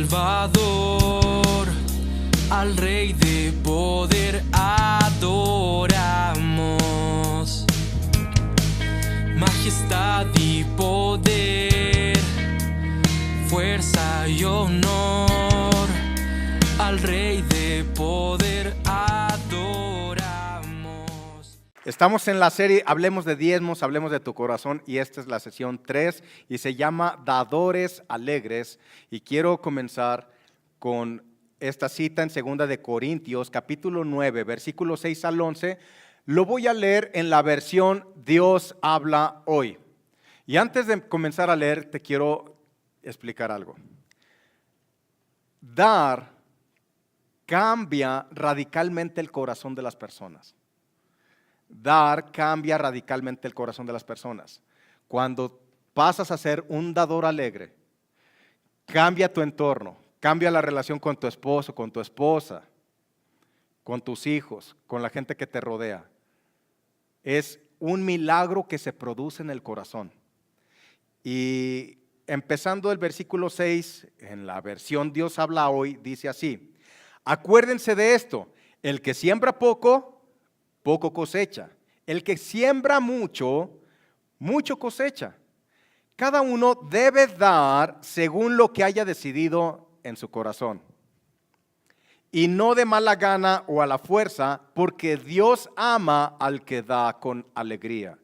Salvador, al Rey de poder adoramos. Majestad y poder, fuerza y honor, al Rey de poder adoramos. Estamos en la serie Hablemos de Diezmos, Hablemos de tu Corazón, y esta es la sesión 3 y se llama Dadores Alegres. Y quiero comenzar con esta cita en 2 de Corintios, capítulo 9, versículos 6 al 11. Lo voy a leer en la versión Dios habla hoy. Y antes de comenzar a leer, te quiero explicar algo. Dar cambia radicalmente el corazón de las personas. Dar cambia radicalmente el corazón de las personas. Cuando pasas a ser un dador alegre, cambia tu entorno, cambia la relación con tu esposo, con tu esposa, con tus hijos, con la gente que te rodea. Es un milagro que se produce en el corazón. Y empezando el versículo 6, en la versión Dios habla hoy, dice así: acuérdense de esto, el que siembra poco, poco cosecha. El que siembra mucho, mucho cosecha. Cada uno debe dar según lo que haya decidido en su corazón. Y no de mala gana o a la fuerza, porque Dios ama al que da con alegría.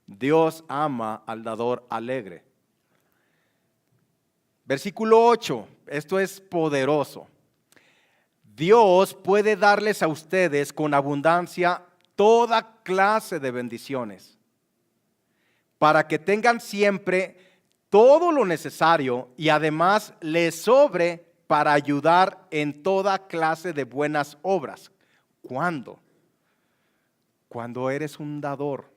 Dios ama al dador alegre. Versículo 8, esto es poderoso. Dios puede darles a ustedes con abundancia toda clase de bendiciones, para que tengan siempre todo lo necesario y además les sobre para ayudar en toda clase de buenas obras. ¿Cuándo? Cuando eres un dador.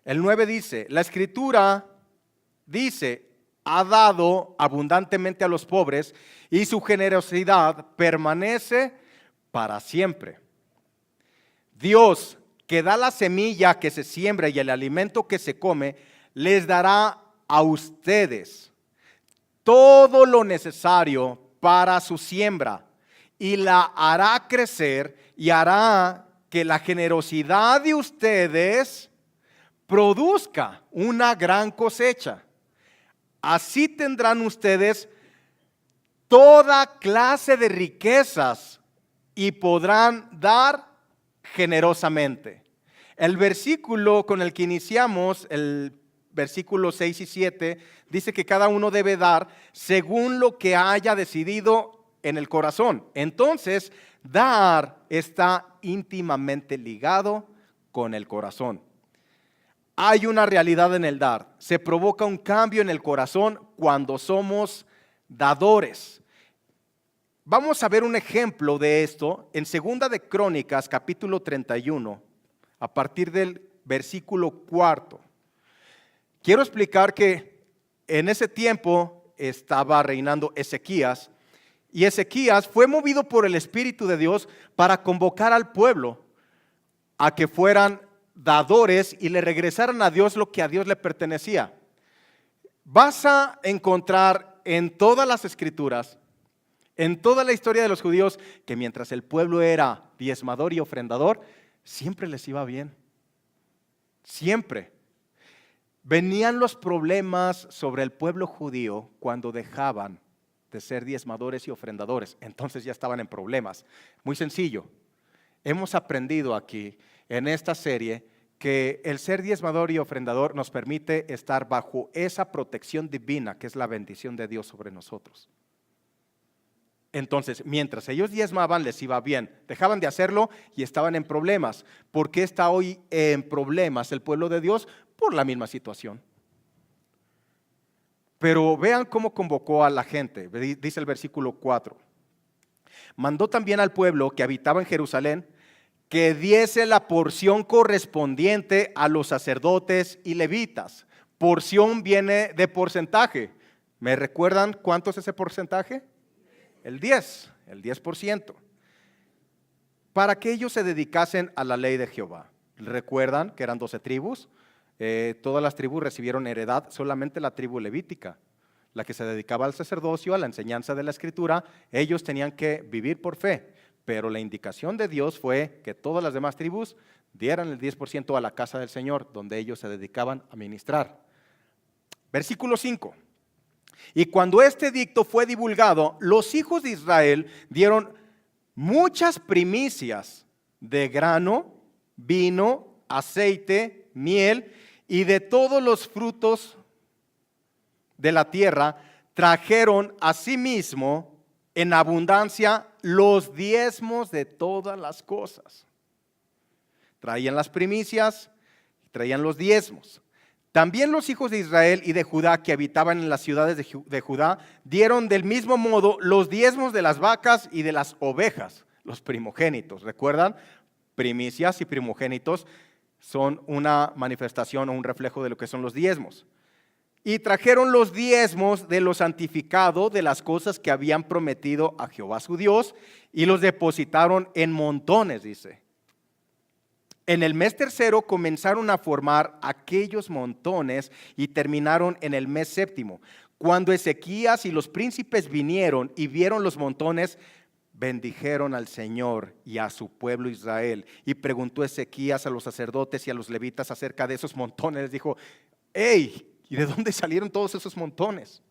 El 9 dice, la Escritura dice, ha dado abundantemente a los pobres y su generosidad permanece para siempre. Dios, que da la semilla que se siembra y el alimento que se come, les dará a ustedes todo lo necesario para su siembra y la hará crecer y hará que la generosidad de ustedes produzca una gran cosecha. Así tendrán ustedes toda clase de riquezas y podrán dar generosamente. El versículo con el que iniciamos, el versículo 6 y 7, dice que cada uno debe dar según lo que haya decidido en el corazón. Entonces, dar está íntimamente ligado con el corazón. Hay una realidad en el dar. Se provoca un cambio en el corazón cuando somos dadores. Vamos a ver un ejemplo de esto en 2 de Crónicas, capítulo 31, a partir del versículo 4. Quiero explicar que en ese tiempo estaba reinando Ezequías, y Ezequías fue movido por el Espíritu de Dios para convocar al pueblo a que fueran dadores y le regresaran a Dios lo que a Dios le pertenecía. Vas a encontrar en todas las Escrituras, en toda la historia de los judíos, que mientras el pueblo era diezmador y ofrendador, siempre les iba bien. Siempre. Venían los problemas sobre el pueblo judío cuando dejaban de ser diezmadores y ofrendadores. Entonces ya estaban en problemas. Muy sencillo. Hemos aprendido aquí en esta serie que el ser diezmador y ofrendador nos permite estar bajo esa protección divina que es la bendición de Dios sobre nosotros. Entonces, mientras ellos diezmaban, les iba bien. Dejaban de hacerlo y estaban en problemas. ¿Por qué está hoy en problemas el pueblo de Dios? Por la misma situación. Pero vean cómo convocó a la gente. Dice el versículo 4. Mandó también al pueblo que habitaba en Jerusalén que diese la porción correspondiente a los sacerdotes y levitas. Porción viene de porcentaje. ¿Me recuerdan cuánto es ese porcentaje? El 10%, para que ellos se dedicasen a la ley de Jehová. ¿Recuerdan que eran 12 tribus? Todas las tribus recibieron heredad, solamente la tribu levítica. la que se dedicaba al sacerdocio, a la enseñanza de la Escritura. Ellos tenían que vivir por fe, pero la indicación de Dios fue que todas las demás tribus dieran el 10% a la casa del Señor, donde ellos se dedicaban a ministrar. Versículo 5. Y cuando este edicto fue divulgado, los hijos de Israel dieron muchas primicias de grano, vino, aceite, miel y de todos los frutos de la tierra. Trajeron asimismo en abundancia los diezmos de todas las cosas. Traían las primicias, traían los diezmos. También los hijos de Israel y de Judá que habitaban en las ciudades de Judá dieron del mismo modo los diezmos de las vacas y de las ovejas, los primogénitos. ¿Recuerdan? Primicias y primogénitos son una manifestación o un reflejo de lo que son los diezmos. Y trajeron los diezmos de lo santificado, de las cosas que habían prometido a Jehová su Dios, y los depositaron en montones, dice. En el mes tercero comenzaron a formar aquellos montones y terminaron en el mes séptimo. Cuando Ezequías y los príncipes vinieron y vieron los montones, bendijeron al Señor y a su pueblo Israel. Y preguntó Ezequías a los sacerdotes y a los levitas acerca de esos montones. Les dijo: hey, ¿y de dónde salieron todos esos montones?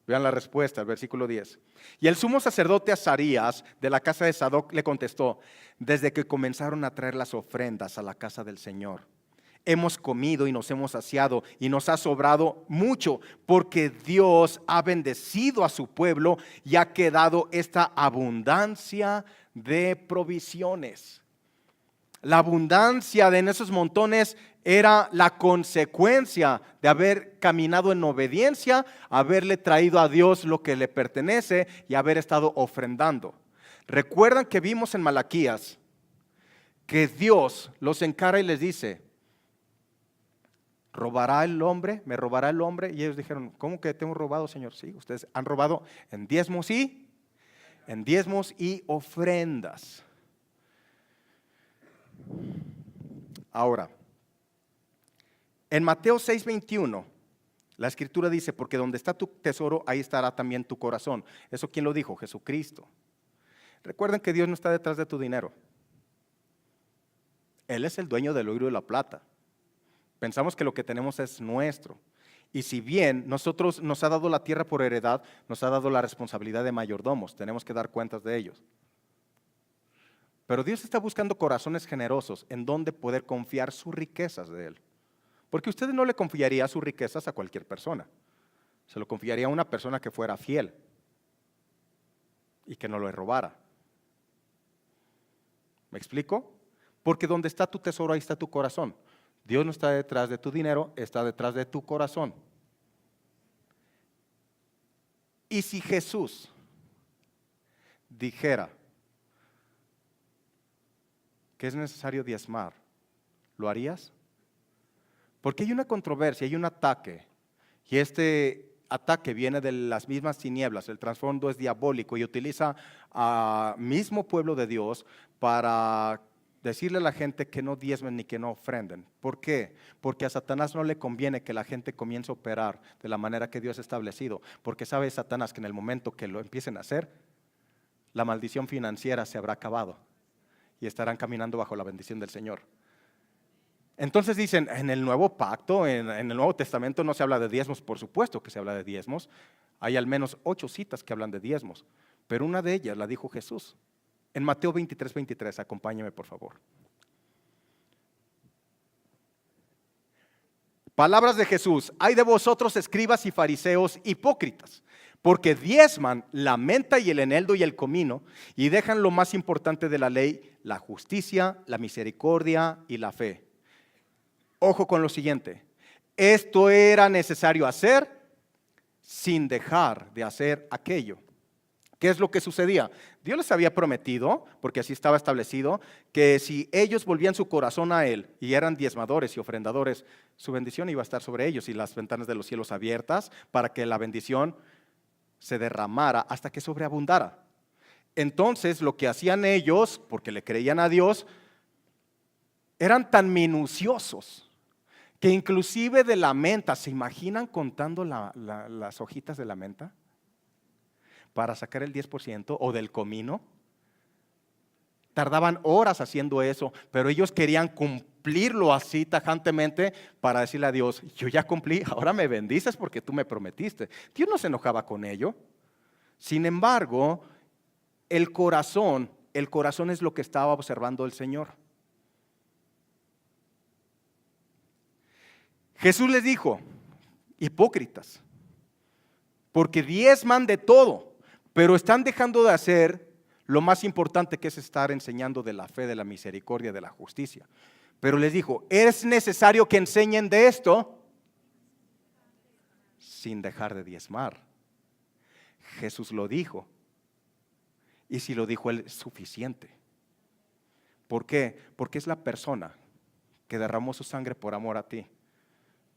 Vean la respuesta, el versículo 10. Y el sumo sacerdote Azarías de la casa de Sadoc le contestó: desde que comenzaron a traer las ofrendas a la casa del Señor, hemos comido y nos hemos saciado y nos ha sobrado mucho, porque Dios ha bendecido a su pueblo y ha quedado esta abundancia de provisiones. La abundancia de esos montones era la consecuencia de haber caminado en obediencia, haberle traído a Dios lo que le pertenece y haber estado ofrendando. Recuerdan que vimos en Malaquías que Dios los encara y les dice: ¿robará el hombre? ¿Me robará el hombre? Y ellos dijeron: ¿cómo que te hemos robado, Señor? Sí, ustedes han robado en diezmos y ofrendas. Ahora, en Mateo 6:21, la Escritura dice: porque donde está tu tesoro, ahí estará también tu corazón. ¿Eso quién lo dijo? Jesucristo. Recuerden que Dios no está detrás de tu dinero. Él es el dueño del oro y la plata. Pensamos que lo que tenemos es nuestro. Y si bien nosotros nos ha dado la tierra por heredad, nos ha dado la responsabilidad de mayordomos. Tenemos que dar cuentas de ellos. Pero Dios está buscando corazones generosos en donde poder confiar sus riquezas de Él. Porque usted no le confiaría sus riquezas a cualquier persona. Se lo confiaría a una persona que fuera fiel y que no lo robara. ¿Me explico? Porque donde está tu tesoro, ahí está tu corazón. Dios no está detrás de tu dinero, está detrás de tu corazón. Y si Jesús dijera que es necesario diezmar, ¿lo harías? Porque hay una controversia, hay un ataque, y este ataque viene de las mismas tinieblas, el trasfondo es diabólico y utiliza al mismo pueblo de Dios para decirle a la gente que no diezmen ni que no ofrenden. ¿Por qué? Porque a Satanás no le conviene que la gente comience a operar de la manera que Dios ha establecido, porque sabe Satanás que en el momento que lo empiecen a hacer, la maldición financiera se habrá acabado y estarán caminando bajo la bendición del Señor. Entonces dicen, en el nuevo pacto, en el Nuevo Testamento no se habla de diezmos. Por supuesto que se habla de diezmos. Hay al menos 8 citas que hablan de diezmos, pero una de ellas la dijo Jesús. En Mateo 23:23, acompáñame por favor. Palabras de Jesús: ay de vosotros, escribas y fariseos hipócritas, porque diezman la menta y el eneldo y el comino, y dejan lo más importante de la ley, la justicia, la misericordia y la fe. Ojo con lo siguiente: esto era necesario hacer sin dejar de hacer aquello. ¿Qué es lo que sucedía? Dios les había prometido, porque así estaba establecido, que si ellos volvían su corazón a Él y eran diezmadores y ofrendadores, su bendición iba a estar sobre ellos y las ventanas de los cielos abiertas para que la bendición se derramara hasta que sobreabundara. Entonces lo que hacían ellos, porque le creían a Dios, eran tan minuciosos que inclusive de la menta, ¿se imaginan contando las hojitas de la menta para sacar el 10% o del comino? Tardaban horas haciendo eso, pero ellos querían cumplirlo así tajantemente para decirle a Dios, yo ya cumplí, ahora me bendices porque tú me prometiste. Dios no se enojaba con ello. Sin embargo, el corazón es lo que estaba observando el Señor. Jesús les dijo, hipócritas, porque diezman de todo, pero están dejando de hacer lo más importante, que es estar enseñando de la fe, de la misericordia, de la justicia. Pero les dijo, es necesario que enseñen de esto sin dejar de diezmar. Jesús lo dijo. Y si lo dijo Él, es suficiente. ¿Por qué? Porque es la persona que derramó su sangre por amor a ti,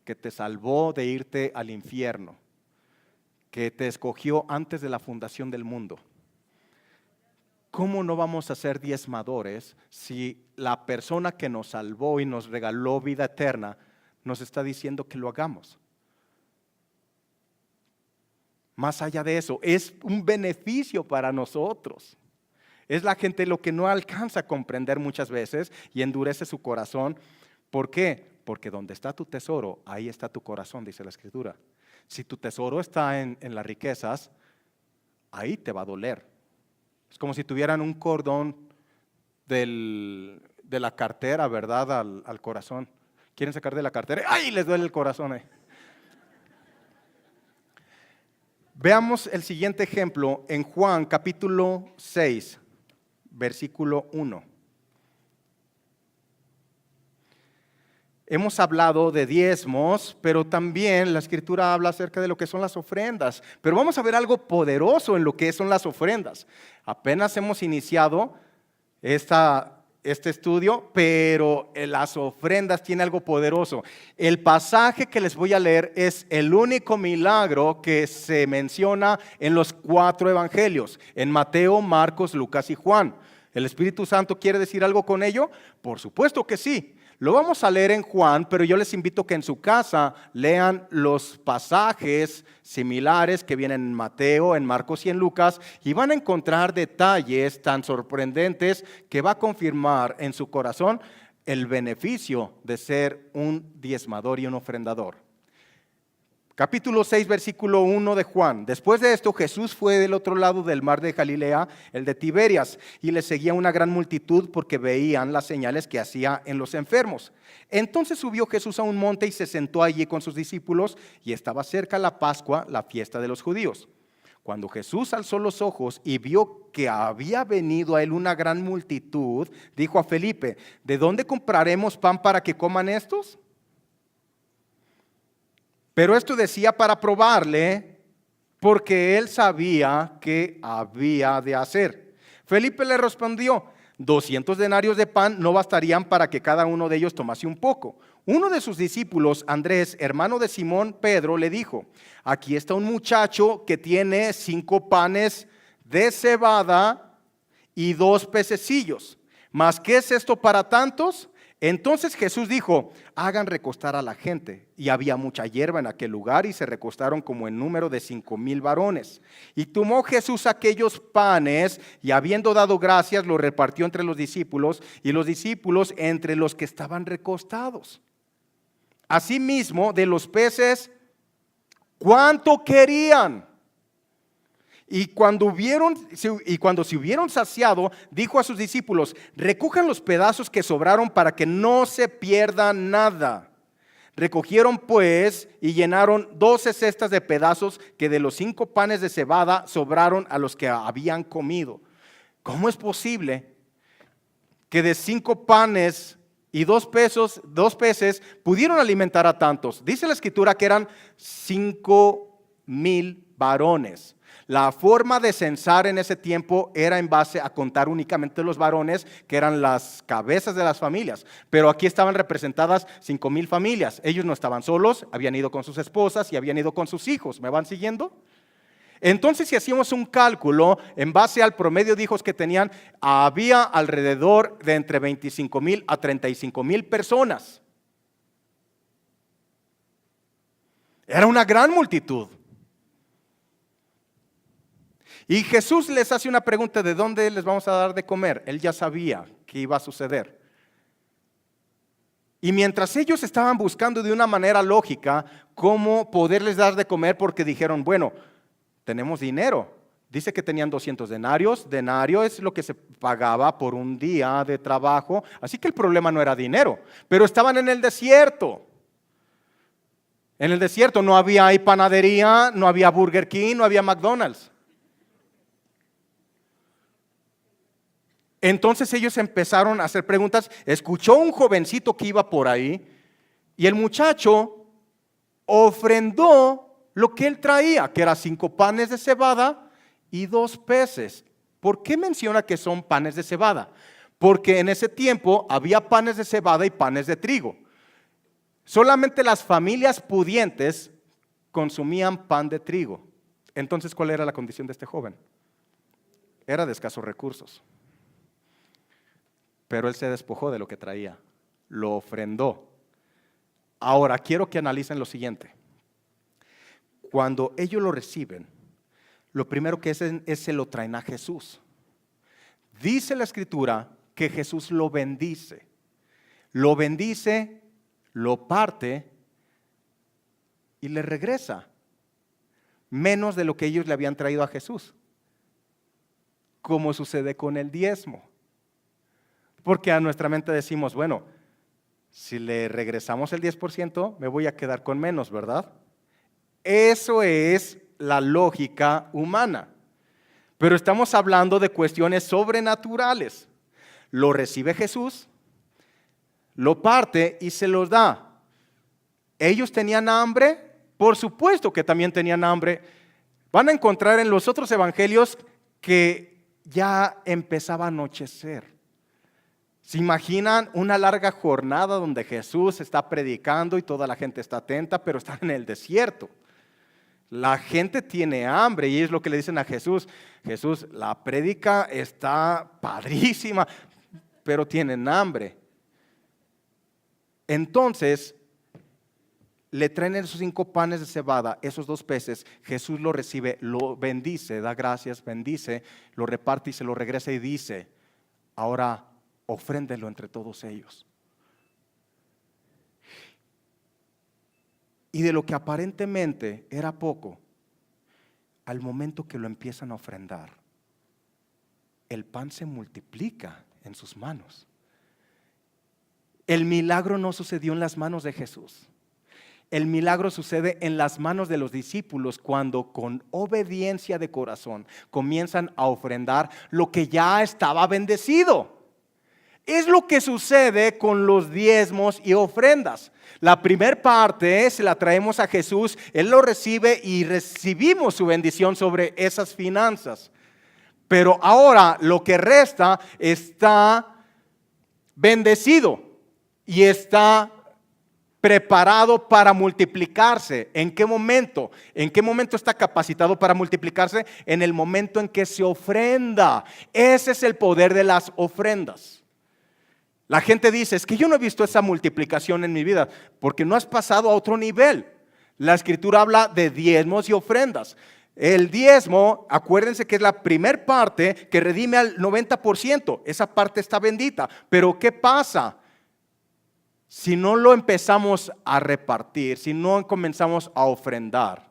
que te salvó de irte al infierno, que te escogió antes de la fundación del mundo. ¿Cómo no vamos a ser diezmadores si la persona que nos salvó y nos regaló vida eterna nos está diciendo que lo hagamos? Más allá de eso, es un beneficio para nosotros. Es la gente lo que no alcanza a comprender muchas veces y endurece su corazón. ¿Por qué? Porque donde está tu tesoro, ahí está tu corazón, dice la Escritura. Si tu tesoro está en las riquezas, ahí te va a doler. Es como si tuvieran un cordón de la cartera, ¿verdad? Al corazón. Quieren sacar de la cartera, ¡ay! Les duele el corazón. Veamos el siguiente ejemplo en Juan capítulo 6, versículo 1. Hemos hablado de diezmos, pero también la Escritura habla acerca de lo que son las ofrendas. Pero vamos a ver algo poderoso en lo que son las ofrendas. Apenas hemos iniciado este estudio, pero las ofrendas tienen algo poderoso. El pasaje que les voy a leer es el único milagro que se menciona en los 4 evangelios, en Mateo, Marcos, Lucas y Juan. ¿El Espíritu Santo quiere decir algo con ello? Por supuesto que sí. Lo vamos a leer en Juan, pero yo les invito que en su casa lean los pasajes similares que vienen en Mateo, en Marcos y en Lucas, y van a encontrar detalles tan sorprendentes que va a confirmar en su corazón el beneficio de ser un diezmador y un ofrendador. Capítulo 6, versículo 1 de Juan. Después de esto, Jesús fue del otro lado del mar de Galilea, el de Tiberias, y le seguía una gran multitud porque veían las señales que hacía en los enfermos. Entonces subió Jesús a un monte y se sentó allí con sus discípulos, y estaba cerca la Pascua, la fiesta de los judíos. Cuando Jesús alzó los ojos y vio que había venido a él una gran multitud, dijo a Felipe, ¿de dónde compraremos pan para que coman estos? Pero esto decía para probarle, porque él sabía qué había de hacer. Felipe le respondió, 200 denarios de pan no bastarían para que cada uno de ellos tomase un poco. Uno de sus discípulos, Andrés, hermano de Simón Pedro, le dijo, aquí está un muchacho que tiene 5 panes de cebada y 2 pececillos. ¿Mas qué es esto para tantos? Entonces Jesús dijo, hagan recostar a la gente. Y había mucha hierba en aquel lugar y se recostaron como en número de 5,000 varones. Y tomó Jesús aquellos panes y habiendo dado gracias los repartió entre los discípulos y los discípulos entre los que estaban recostados. Asimismo de los peces, ¿cuánto querían? Y cuando se hubieron saciado, dijo a sus discípulos, recojan los pedazos que sobraron para que no se pierda nada. Recogieron pues y llenaron 12 cestas de pedazos que de los 5 panes de cebada sobraron a los que habían comido. ¿Cómo es posible que de 5 panes y 2 peces pudieron alimentar a tantos? Dice la Escritura que eran 5,000 varones. La forma de censar en ese tiempo era en base a contar únicamente los varones, que eran las cabezas de las familias. Pero aquí estaban representadas 5,000 familias. Ellos no estaban solos, habían ido con sus esposas y habían ido con sus hijos. ¿Me van siguiendo? Entonces, si hacíamos un cálculo en base al promedio de hijos que tenían, había alrededor de entre 25,000 a 35,000 personas. Era una gran multitud. Y Jesús les hace una pregunta: ¿de dónde les vamos a dar de comer? Él ya sabía que iba a suceder. Y mientras ellos estaban buscando de una manera lógica cómo poderles dar de comer, porque dijeron, bueno, tenemos dinero. Dice que tenían 200 denarios. Denario es lo que se pagaba por un día de trabajo. Así que el problema no era dinero. Pero estaban en el desierto. En el desierto no había ahí panadería, no había Burger King, no había McDonald's. Entonces ellos empezaron a hacer preguntas. Escuchó un jovencito que iba por ahí y el muchacho ofrendó lo que él traía, que eran 5 panes de cebada y 2 peces. ¿Por qué menciona que son panes de cebada? Porque en ese tiempo había panes de cebada y panes de trigo. Solamente las familias pudientes consumían pan de trigo. Entonces, ¿cuál era la condición de este joven? Era de escasos recursos. Pero él se despojó de lo que traía, lo ofrendó. Ahora, quiero que analicen lo siguiente. Cuando ellos lo reciben, lo primero que hacen es se lo traen a Jesús. Dice la Escritura que Jesús lo bendice, lo parte y le regresa menos de lo que ellos le habían traído a Jesús, como sucede con el diezmo. Porque a nuestra mente decimos, bueno, si le regresamos el 10%, me voy a quedar con menos, ¿verdad? Eso es la lógica humana. Pero estamos hablando de cuestiones sobrenaturales. Lo recibe Jesús, lo parte y se los da. ¿Ellos tenían hambre? Por supuesto que también tenían hambre. Van a encontrar en los otros evangelios que ya empezaba a anochecer. ¿Se imaginan una larga jornada donde Jesús está predicando y toda la gente está atenta, pero están en el desierto? La gente tiene hambre y es lo que le dicen a Jesús. Jesús, la prédica está padrísima, pero tienen hambre. Entonces, le traen esos 5 panes de cebada, esos 2 peces. Jesús lo recibe, lo bendice, da gracias, bendice, lo reparte y se lo regresa y dice, ahora ofréndelo entre todos ellos. Y de lo que aparentemente era poco, al momento que lo empiezan a ofrendar, el pan se multiplica en sus manos. El milagro no sucedió en las manos de Jesús. El milagro sucede en las manos de los discípulos cuando con obediencia de corazón comienzan a ofrendar lo que ya estaba bendecido. Es lo que sucede con los diezmos y ofrendas. La primera parte se la traemos a Jesús, Él lo recibe y recibimos su bendición sobre esas finanzas. Pero ahora lo que resta está bendecido y está preparado para multiplicarse. ¿En qué momento? ¿En qué momento está capacitado para multiplicarse? En el momento en que se ofrenda. Ese es el poder de las ofrendas. La gente dice, es que yo no he visto esa multiplicación en mi vida, porque no has pasado a otro nivel. La Escritura habla de diezmos y ofrendas. El diezmo, acuérdense que es la primer parte que redime al 90%. Esa parte está bendita. Pero ¿qué pasa? Si no lo empezamos a repartir, si no comenzamos a ofrendar,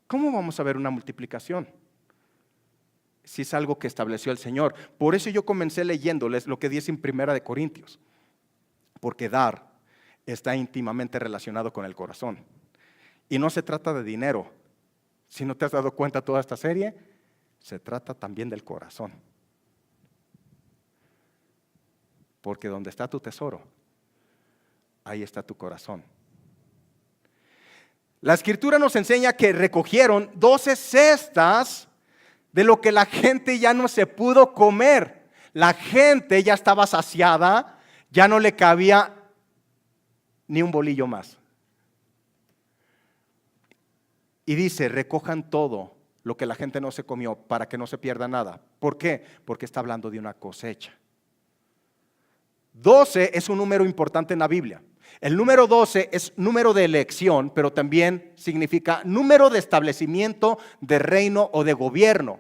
¿cómo vamos a ver una multiplicación? Si es algo que estableció el Señor. Por eso yo comencé leyéndoles lo que dice en 1 Corintios. Porque dar está íntimamente relacionado con el corazón. Y no se trata de dinero. Si no te has dado cuenta toda esta serie, se trata también del corazón. Porque donde está tu tesoro, ahí está tu corazón. La Escritura nos enseña que recogieron 12 cestas de lo que la gente ya no se pudo comer. La gente ya estaba saciada, ya no le cabía ni un bolillo más. Y dice, recojan todo lo que la gente no se comió para que no se pierda nada. ¿Por qué? Porque está hablando de una cosecha. 12 es un número importante en la Biblia. El número 12 es número de elección, pero también significa número de establecimiento de reino o de gobierno.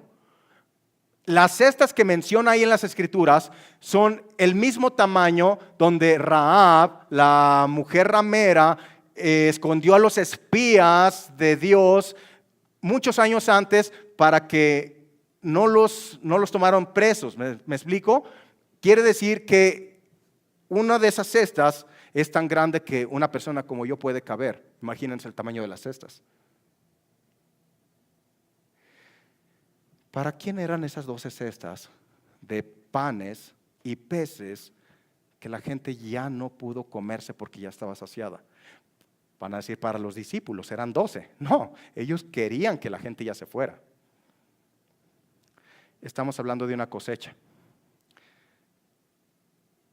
Las cestas que menciona ahí en las Escrituras son el mismo tamaño donde Rahab, la mujer ramera, escondió a los espías de Dios muchos años antes para que no los tomaron presos. ¿Me explico? Quiere decir que una de esas cestas es tan grande que una persona como yo puede caber. Imagínense el tamaño de las cestas. ¿Para quién eran esas 12 cestas de panes y peces que la gente ya no pudo comerse porque ya estaba saciada? Van a decir, para los discípulos eran 12. No, ellos querían que la gente ya se fuera. Estamos hablando de una cosecha.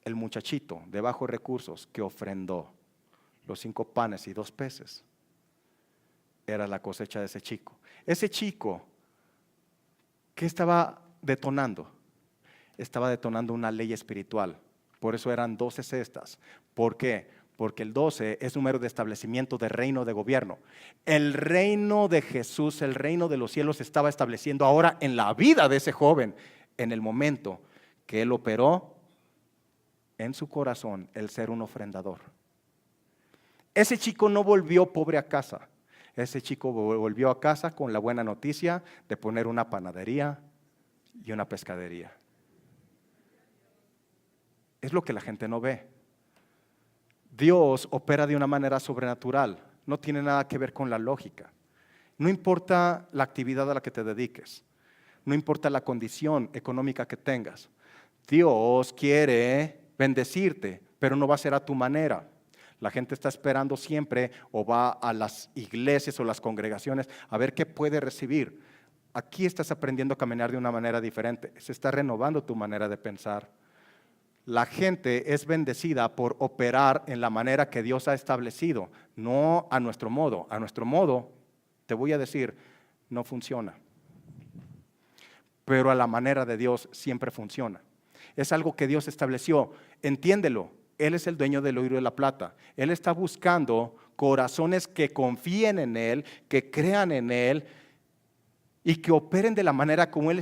El muchachito de bajos recursos que ofrendó los 5 panes y 2 peces era la cosecha de ese chico. Ese chico, ¿qué estaba detonando? Estaba detonando una ley espiritual. Por eso eran 12 cestas. ¿Por qué? Porque el 12 es número de establecimiento de reino de gobierno. El reino de Jesús, el reino de los cielos, se estaba estableciendo ahora en la vida de ese joven, en el momento que él operó en su corazón el ser un ofrendador. Ese chico no volvió pobre a casa. Ese chico volvió a casa con la buena noticia de poner una panadería y una pescadería. Es lo que la gente no ve. Dios opera de una manera sobrenatural. No tiene nada que ver con la lógica. No importa la actividad a la que te dediques. No importa la condición económica que tengas. Dios quiere bendecirte, pero no va a ser a tu manera. La gente está esperando siempre o va a las iglesias o las congregaciones a ver qué puede recibir. Aquí estás aprendiendo a caminar de una manera diferente. Se está renovando tu manera de pensar. La gente es bendecida por operar en la manera que Dios ha establecido, no a nuestro modo. A nuestro modo, te voy a decir, no funciona. Pero a la manera de Dios siempre funciona. Es algo que Dios estableció. Entiéndelo. Él es el dueño del oro y de la plata. Él está buscando corazones que confíen en Él, que crean en Él y que operen de la manera como Él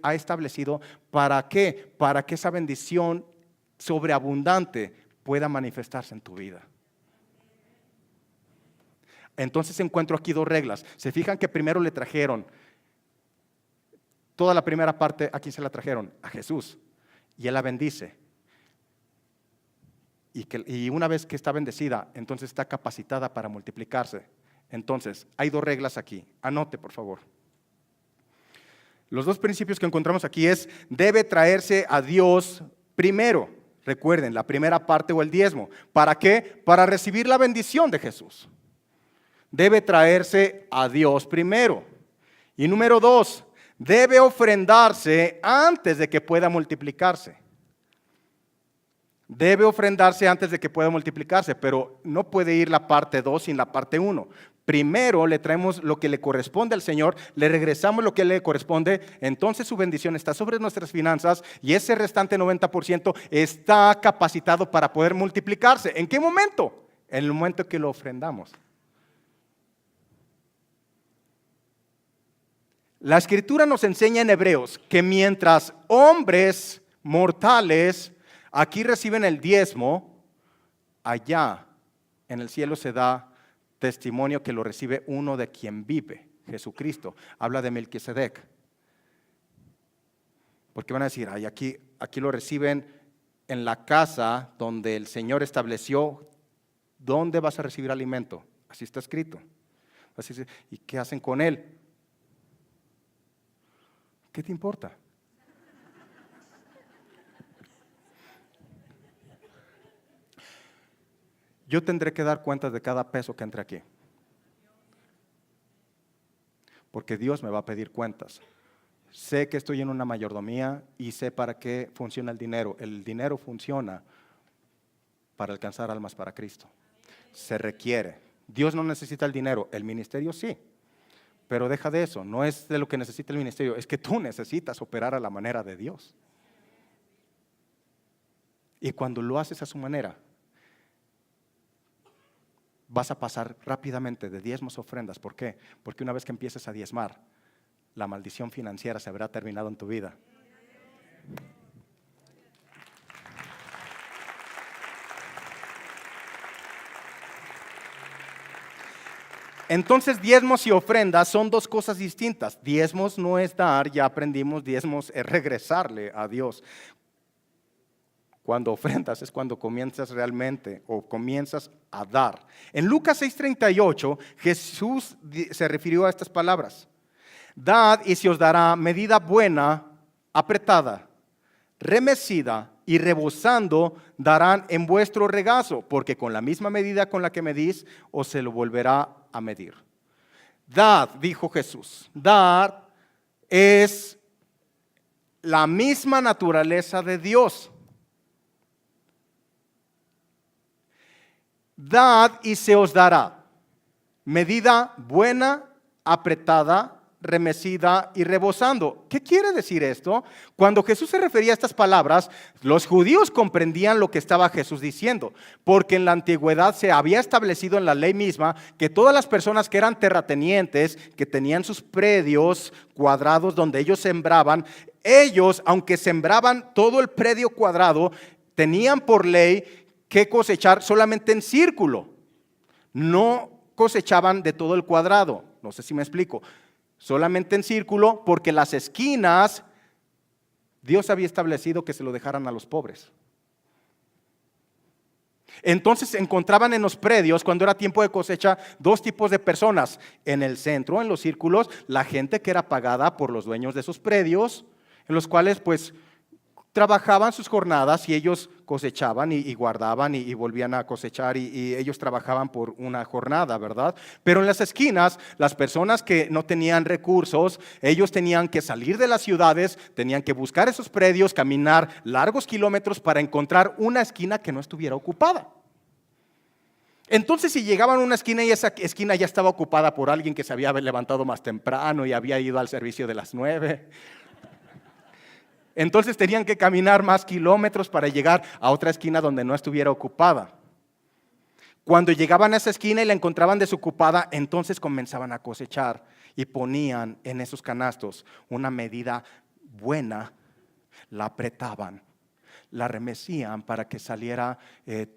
ha establecido. ¿Para qué? Para que esa bendición sobreabundante pueda manifestarse en tu vida. Entonces encuentro aquí 2 reglas. Se fijan que primero le trajeron toda la primera parte. ¿A quién se la trajeron? A Jesús. Y Él la bendice. Y una vez que está bendecida, entonces está capacitada para multiplicarse. Entonces, hay 2 reglas aquí. Anote, por favor. Los 2 principios que encontramos aquí es, debe traerse a Dios primero. Recuerden, la primera parte o el diezmo. ¿Para qué? Para recibir la bendición de Jesús. Debe traerse a Dios primero. Y número 2, debe ofrendarse antes de que pueda multiplicarse. Debe ofrendarse antes de que pueda multiplicarse, pero no puede ir la parte 2 sin la parte 1. Primero le traemos lo que le corresponde al Señor, le regresamos lo que le corresponde, entonces su bendición está sobre nuestras finanzas y ese restante 90% está capacitado para poder multiplicarse. ¿En qué momento? En el momento que lo ofrendamos. La Escritura nos enseña en Hebreos que mientras hombres mortales aquí reciben el diezmo, allá en el cielo se da testimonio que lo recibe uno de quien vive, Jesucristo. Habla de Melquisedec. Porque van a decir, ay, aquí lo reciben en la casa donde el Señor estableció dónde vas a recibir alimento. Así está escrito. Así, ¿y qué hacen con él? ¿Qué te importa? Yo tendré que dar cuentas de cada peso que entre aquí. Porque Dios me va a pedir cuentas. Sé que estoy en una mayordomía y sé para qué funciona el dinero. El dinero funciona para alcanzar almas para Cristo. Se requiere. Dios no necesita el dinero, el ministerio sí. Pero deja de eso, no es de lo que necesita el ministerio, es que tú necesitas operar a la manera de Dios. Y cuando lo haces a su manera, vas a pasar rápidamente de diezmos a ofrendas. ¿Por qué? Porque una vez que empieces a diezmar, la maldición financiera se habrá terminado en tu vida. Entonces, diezmos y ofrendas son dos cosas distintas. Diezmos no es dar, ya aprendimos, diezmos es regresarle a Dios. Cuando ofrendas es cuando comienzas realmente o comienzas a dar. En Lucas 6:38, Jesús se refirió a estas palabras. Dad y se os dará medida buena, apretada, remecida y rebosando darán en vuestro regazo, porque con la misma medida con la que medís, os se lo volverá a medir. Dad, dijo Jesús, dar es la misma naturaleza de Dios. Dad y se os dará medida buena, apretada, remecida y rebosando. ¿Qué quiere decir esto? Cuando Jesús se refería a estas palabras, los judíos comprendían lo que estaba Jesús diciendo, porque en la antigüedad se había establecido en la ley misma que todas las personas que eran terratenientes, que tenían sus predios cuadrados donde ellos sembraban, ellos, aunque sembraban todo el predio cuadrado, tenían por ley que cosechar solamente en círculo. No cosechaban de todo el cuadrado. No sé si me explico. Solamente en círculo, porque las esquinas Dios había establecido que se lo dejaran a los pobres. Entonces se encontraban en los predios, cuando era tiempo de cosecha, dos tipos de personas. En el centro, en los círculos, la gente que era pagada por los dueños de esos predios, en los cuales pues trabajaban sus jornadas y ellos cosechaban y guardaban y volvían a cosechar y ellos trabajaban por una jornada, ¿verdad? Pero en las esquinas, las personas que no tenían recursos, ellos tenían que salir de las ciudades, tenían que buscar esos predios, caminar largos kilómetros para encontrar una esquina que no estuviera ocupada. Entonces, si llegaban a una esquina y esa esquina ya estaba ocupada por alguien que se había levantado más temprano y había ido al servicio de las 9, entonces tenían que caminar más kilómetros para llegar a otra esquina donde no estuviera ocupada. Cuando llegaban a esa esquina y la encontraban desocupada, entonces comenzaban a cosechar y ponían en esos canastos una medida buena, la apretaban, la remecían para que saliera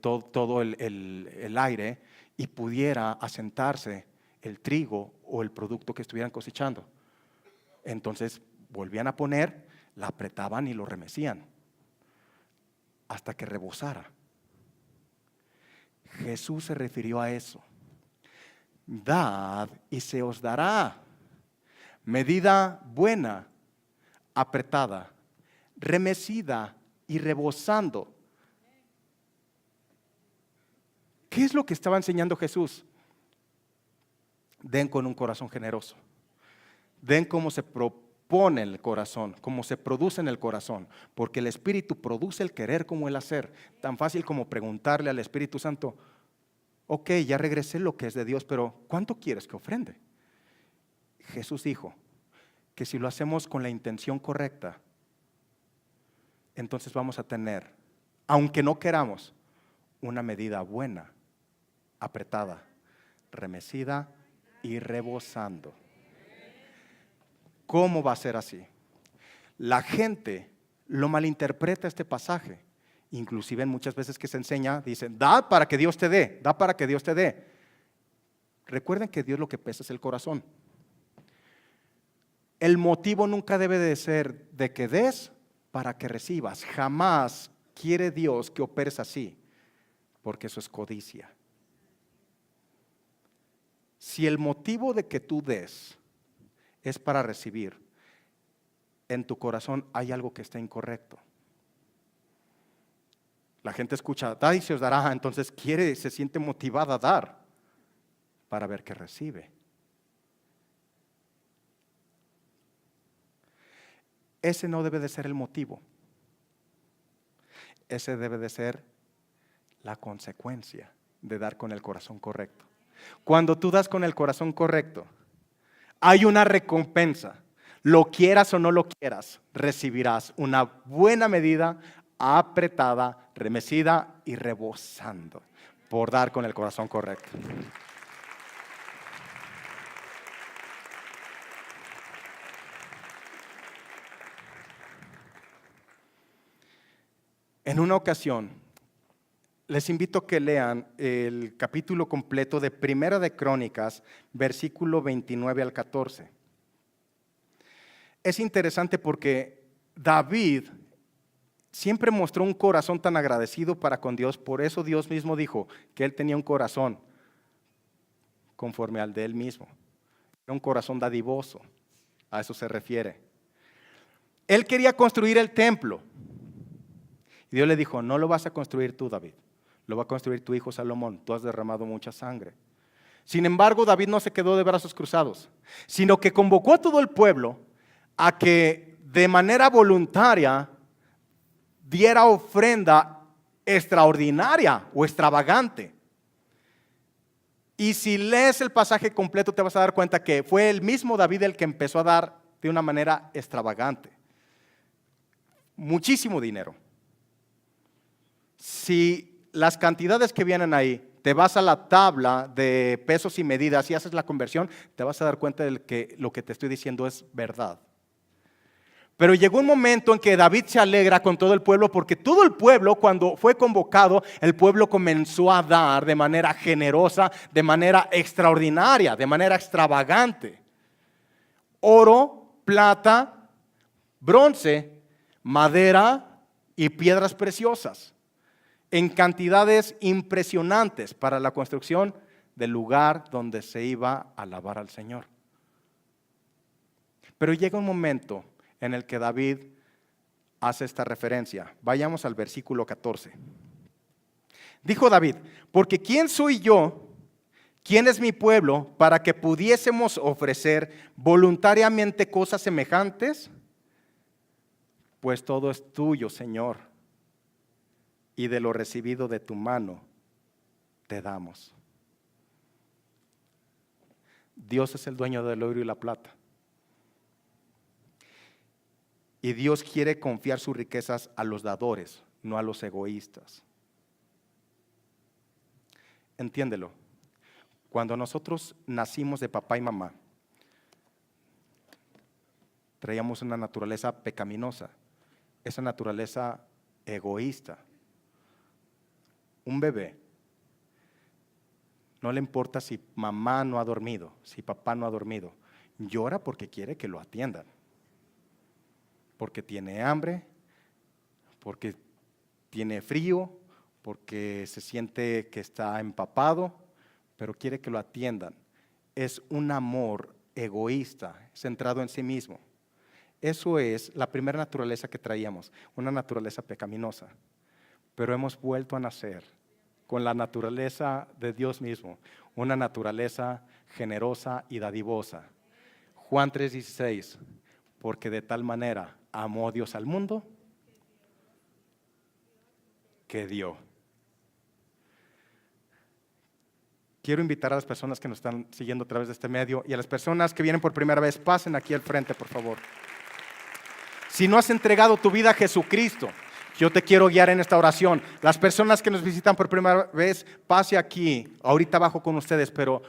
todo el aire y pudiera asentarse el trigo o el producto que estuvieran cosechando. Entonces volvían a poner, la apretaban y lo remecían hasta que rebosara. Jesús se refirió a eso. Dad y se os dará medida buena, apretada, remecida y rebosando. ¿Qué es lo que estaba enseñando Jesús? Den con un corazón generoso. Den como se propone en el corazón, como se produce en el corazón, porque el Espíritu produce el querer como el hacer. Tan fácil como preguntarle al Espíritu Santo, ok, ya regresé lo que es de Dios, pero ¿cuánto quieres que ofrende? Jesús dijo que si lo hacemos con la intención correcta, entonces vamos a tener, aunque no queramos, una medida buena, apretada, remecida y rebosando. ¿Cómo va a ser así? La gente lo malinterpreta este pasaje. Inclusive muchas veces que se enseña, dicen, da para que Dios te dé, da para que Dios te dé. Recuerden que Dios lo que pesa es el corazón. El motivo nunca debe de ser de que des para que recibas. Jamás quiere Dios que operes así, porque eso es codicia. Si el motivo de que tú des es para recibir, en tu corazón hay algo que está incorrecto. La gente escucha, da y se os dará, entonces se siente motivada a dar para ver que recibe. Ese no debe de ser el motivo. Ese debe de ser la consecuencia de dar con el corazón correcto. Cuando tú das con el corazón correcto, hay una recompensa. Lo quieras o no lo quieras, recibirás una buena medida, apretada, remecida y rebosando. por dar con el corazón correcto. En una ocasión, les invito a que lean el capítulo completo de Primera de Crónicas, versículo 29 al 14. Es interesante porque David siempre mostró un corazón tan agradecido para con Dios, por eso Dios mismo dijo que él tenía un corazón conforme al de él mismo. Era un corazón dadivoso, a eso se refiere. Él quería construir el templo. Y Dios le dijo, no lo vas a construir tú, David, lo va a construir tu hijo Salomón, tú has derramado mucha sangre. Sin embargo, David no se quedó de brazos cruzados, sino que convocó a todo el pueblo a que de manera voluntaria diera ofrenda extraordinaria o extravagante. Y si lees el pasaje completo te vas a dar cuenta que fue el mismo David el que empezó a dar de una manera extravagante. Muchísimo dinero. Si las cantidades que vienen ahí, te vas a la tabla de pesos y medidas y haces la conversión, te vas a dar cuenta de que lo que te estoy diciendo es verdad. Pero llegó un momento en que David se alegra con todo el pueblo, porque todo el pueblo, cuando fue convocado, el pueblo comenzó a dar de manera generosa, de manera extraordinaria, de manera extravagante. Oro, plata, bronce, madera y piedras preciosas, en cantidades impresionantes para la construcción del lugar donde se iba a alabar al Señor. Pero llega un momento en el que David hace esta referencia. Vayamos al versículo 14. Dijo David, porque ¿quién soy yo? ¿Quién es mi pueblo para que pudiésemos ofrecer voluntariamente cosas semejantes? Pues todo es tuyo, Señor, y de lo recibido de tu mano te damos. Dios es el dueño del oro y la plata. Y Dios quiere confiar sus riquezas a los dadores, no a los egoístas. Entiéndelo. Cuando nosotros nacimos de papá y mamá, traíamos una naturaleza pecaminosa, esa naturaleza egoísta. Un bebé no le importa si mamá no ha dormido, si papá no ha dormido, llora porque quiere que lo atiendan. Porque tiene hambre, porque tiene frío, porque se siente que está empapado, pero quiere que lo atiendan. Es un amor egoísta, centrado en sí mismo. Eso es la primera naturaleza que traíamos, una naturaleza pecaminosa. Pero hemos vuelto a nacer con la naturaleza de Dios mismo, una naturaleza generosa y dadivosa. Juan 3:16, porque de tal manera amó Dios al mundo que dio. Quiero invitar a las personas que nos están siguiendo a través de este medio y a las personas que vienen por primera vez, pasen aquí al frente, por favor. Si no has entregado tu vida a Jesucristo, yo te quiero guiar en esta oración. Las personas que nos visitan por primera vez, pase aquí, ahorita abajo con ustedes, pero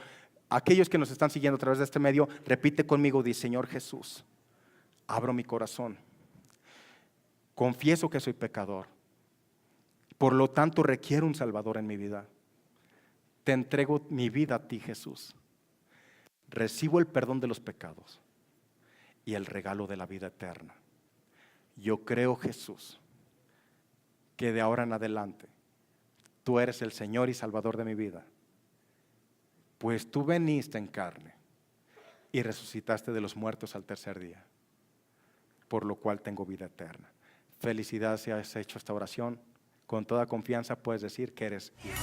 aquellos que nos están siguiendo a través de este medio, repite conmigo, dice, Señor Jesús, abro mi corazón. Confieso que soy pecador, por lo tanto requiero un Salvador en mi vida. Te entrego mi vida a ti, Jesús. Recibo el perdón de los pecados y el regalo de la vida eterna. Yo creo, Jesús, que de ahora en adelante tú eres el Señor y Salvador de mi vida, pues tú veniste en carne y resucitaste de los muertos al tercer día, por lo cual tengo vida eterna. Felicidades si has hecho esta oración. Con toda confianza puedes decir que eres hijo.